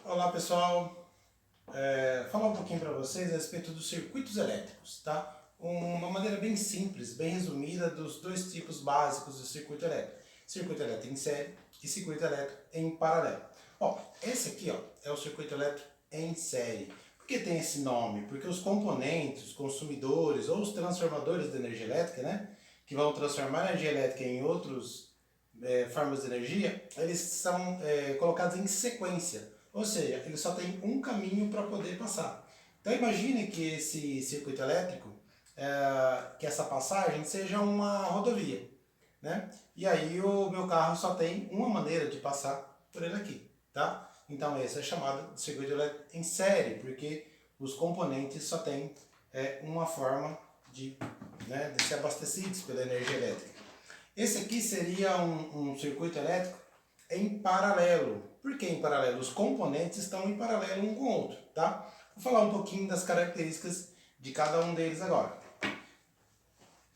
Olá pessoal, falar um pouquinho para vocês a respeito dos circuitos elétricos, tá? Uma maneira bem simples, bem resumida dos dois tipos básicos do circuito elétrico. Circuito elétrico em série e circuito elétrico em paralelo. Ó, esse aqui ó, é o circuito elétrico em série. Por que tem esse nome? Porque os componentes, os consumidores ou os transformadores de energia elétrica, né? Que vão transformar a energia elétrica em outros formas de energia, eles são colocados em sequência. Ou seja, ele só tem um caminho para poder passar. Então imagine que esse circuito elétrico, que essa passagem seja uma rodovia, né? E aí o meu carro só tem uma maneira de passar por ele aqui, tá? Então esse é chamado de circuito elétrico em série, porque os componentes só têm uma forma de ser abastecidos pela energia elétrica. Esse aqui seria um circuito elétrico em paralelo. Por que em paralelo? Os componentes estão em paralelo um com o outro, tá? Vou falar um pouquinho das características de cada um deles agora.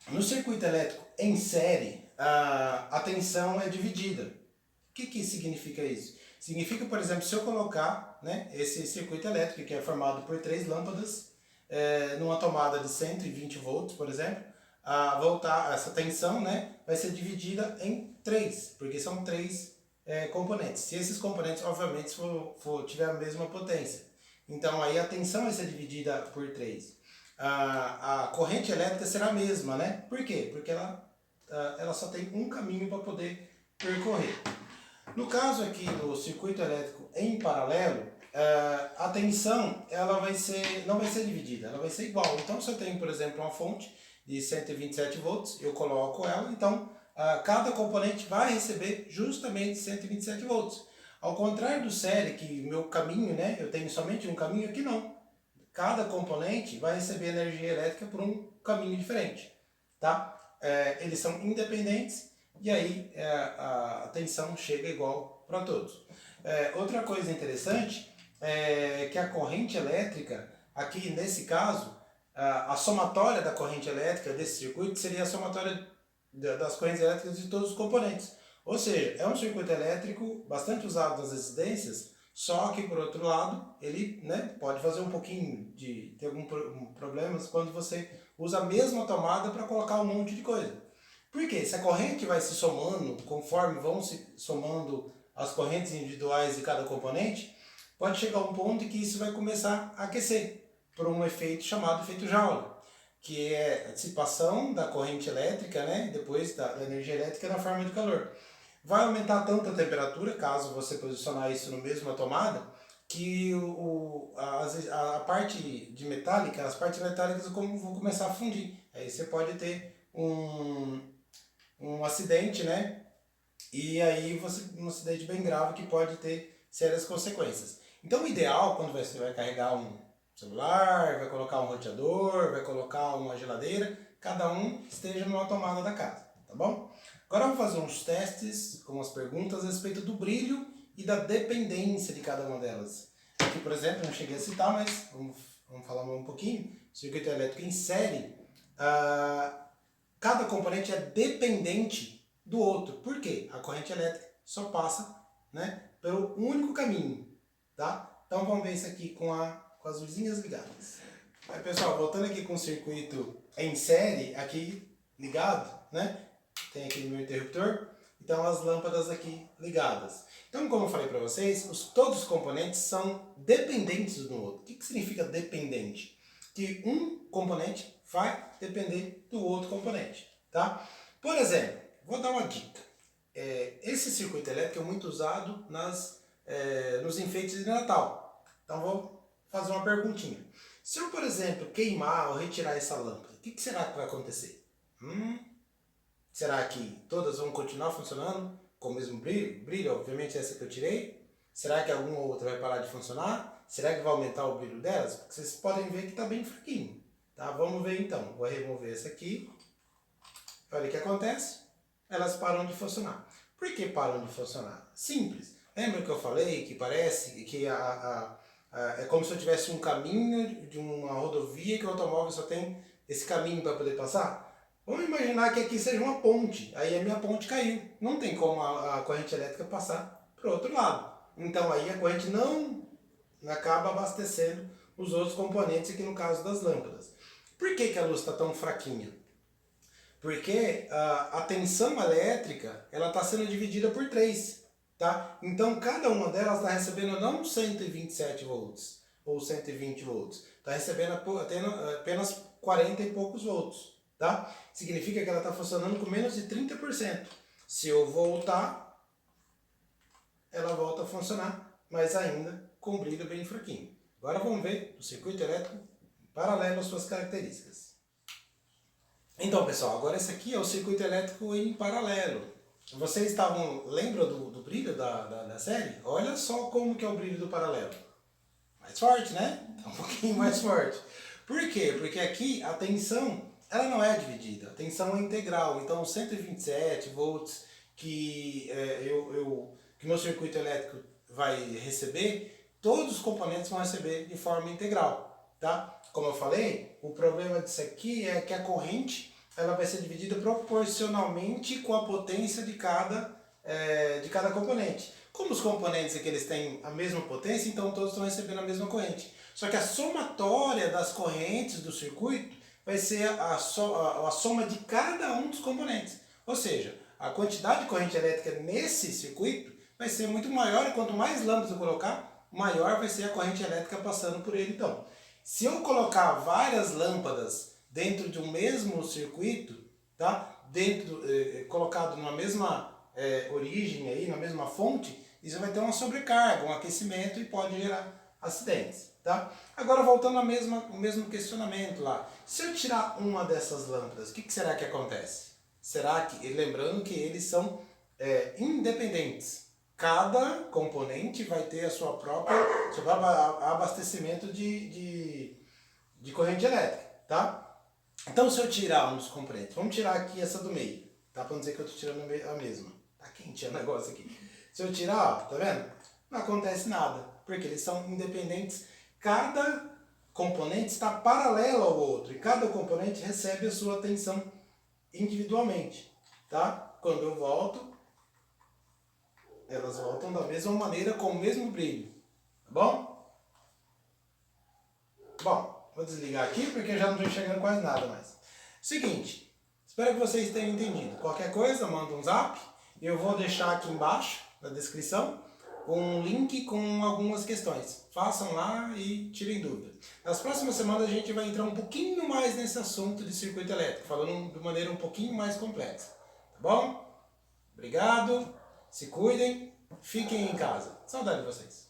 No circuito elétrico em série, a tensão é dividida. O que significa isso? Significa, por exemplo, se eu colocar, né, esse circuito elétrico, que é formado por 3 lâmpadas, numa tomada de 120 volts, por exemplo, essa tensão, né, vai ser dividida em 3, porque são 3 componentes. Se esses componentes, obviamente, tiver a mesma potência. Então aí a tensão vai ser dividida por 3. A corrente elétrica será a mesma, né? Por quê? Porque ela só tem um caminho para poder percorrer. No caso aqui do circuito elétrico em paralelo, a tensão não vai ser dividida, ela vai ser igual. Então se eu tenho, por exemplo, uma fonte de 127 volts, eu coloco ela, então cada componente vai receber justamente 127 volts. Ao contrário do série, que meu caminho, né, eu tenho somente um caminho, aqui não. Cada componente vai receber energia elétrica por um caminho diferente, tá? Eles são independentes e aí a tensão chega igual para todos. Outra coisa interessante é que a corrente elétrica, aqui nesse caso, a somatória da corrente elétrica desse circuito seria a somatória das correntes elétricas de todos os componentes. Ou seja, é um circuito elétrico bastante usado nas residências, só que por outro lado, ele, né, pode fazer um pouquinho de ter alguns problemas quando você usa a mesma tomada para colocar um monte de coisa. Por quê? Se a corrente vai se somando, conforme vão se somando as correntes individuais de cada componente, pode chegar um ponto em que isso vai começar a aquecer, por um efeito chamado efeito Joule, que é a dissipação da corrente elétrica, né, depois da energia elétrica na forma de calor. Vai aumentar tanto a temperatura, caso você posicionar isso no mesmo tomada, que a parte de metálica, as partes metálicas vão começar a fundir. Aí você pode ter um acidente, né? E aí um acidente bem grave que pode ter sérias consequências. Então o ideal, quando você vai carregar um celular, vai colocar um roteador, vai colocar uma geladeira, cada um esteja numa tomada da casa, tá bom? Agora vamos fazer uns testes com as perguntas a respeito do brilho e da dependência de cada uma delas. Aqui, por exemplo, não cheguei a citar, mas vamos falar um pouquinho. Circuito elétrico em série, cada componente é dependente do outro. Por quê? A corrente elétrica só passa, né, pelo único caminho, tá? Então vamos ver isso aqui com as luzinhas ligadas. Aí, pessoal, voltando aqui com o circuito em série, aqui ligado, né? Tem aqui no meu interruptor, então as lâmpadas aqui ligadas. Então, como eu falei para vocês, todos os componentes são dependentes um do outro. O que significa dependente? Que um componente vai depender do outro componente, tá? Por exemplo, vou dar uma dica. Esse circuito elétrico é muito usado nos enfeites de Natal. Então, vou fazer uma perguntinha. Se eu, por exemplo, queimar ou retirar essa lâmpada, o que será que vai acontecer? Será que todas vão continuar funcionando com o mesmo brilho? Brilho, obviamente, essa que eu tirei. Será que alguma outra vai parar de funcionar? Será que vai aumentar o brilho delas? Porque vocês podem ver que está bem fraquinho. Tá? Vamos ver então. Vou remover essa aqui. Olha o que acontece. Elas param de funcionar. Por que param de funcionar? Simples. Lembra que eu falei que parece que é como se eu tivesse um caminho de uma rodovia que o automóvel só tem esse caminho para poder passar? Vamos imaginar que aqui seja uma ponte, aí a minha ponte caiu. Não tem como a corrente elétrica passar para o outro lado. Então aí a corrente não acaba abastecendo os outros componentes, aqui no caso das lâmpadas. Por que a luz está tão fraquinha? Porque a tensão elétrica ela está sendo dividida por 3. Tá? Então cada uma delas está recebendo não 127 volts ou 120 volts, está recebendo apenas 40 e poucos volts. Tá? Significa que ela está funcionando com menos de 30%. Se eu voltar, ela volta a funcionar, mas ainda com brilho bem fraquinho. Agora vamos ver o circuito elétrico paralelo às suas características. Então, pessoal, agora esse aqui é o circuito elétrico em paralelo. Vocês lembram do brilho da série? Olha só como que é o brilho do paralelo. Mais forte, né? Um pouquinho mais forte. Por quê? Porque aqui a tensão ela não é dividida, a tensão é integral. Então, 127 volts que que meu circuito elétrico vai receber, todos os componentes vão receber de forma integral. Tá? Como eu falei, o problema disso aqui é que a corrente ela vai ser dividida proporcionalmente com a potência de cada componente. Como os componentes aqui eles têm a mesma potência, então todos estão recebendo a mesma corrente. Só que a somatória das correntes do circuito vai ser a soma de cada um dos componentes. Ou seja, a quantidade de corrente elétrica nesse circuito vai ser muito maior, e quanto mais lâmpadas eu colocar, maior vai ser a corrente elétrica passando por ele. Então, se eu colocar várias lâmpadas dentro de um mesmo circuito, tá? Colocado numa mesma origem, aí, na mesma fonte, isso vai ter uma sobrecarga, um aquecimento e pode gerar acidentes. Tá? Agora voltando ao mesmo questionamento lá, se eu tirar uma dessas lâmpadas, o que será que acontece? Será que, lembrando que eles são independentes, cada componente vai ter seu próprio abastecimento de corrente elétrica, tá? Então se eu tirar um dos componentes, vamos tirar aqui essa do meio, tá? Para não dizer que eu estou tirando a mesma, tá quente o negócio aqui. Se eu tirar, ó, tá vendo? Não acontece nada, porque eles são independentes, cada componente está paralelo ao outro, e cada componente recebe a sua tensão individualmente, tá? Quando eu volto, elas voltam da mesma maneira, com o mesmo brilho, tá bom? Bom, vou desligar aqui porque eu já não estou enxergando quase nada mais. Seguinte, espero que vocês tenham entendido. Qualquer coisa, manda um zap. Eu vou deixar aqui embaixo, na descrição, um link com algumas questões. Façam lá e tirem dúvida. Nas próximas semanas a gente vai entrar um pouquinho mais nesse assunto de circuito elétrico, falando de maneira um pouquinho mais complexa. Tá bom? Obrigado, se cuidem, fiquem em casa. Saudade de vocês.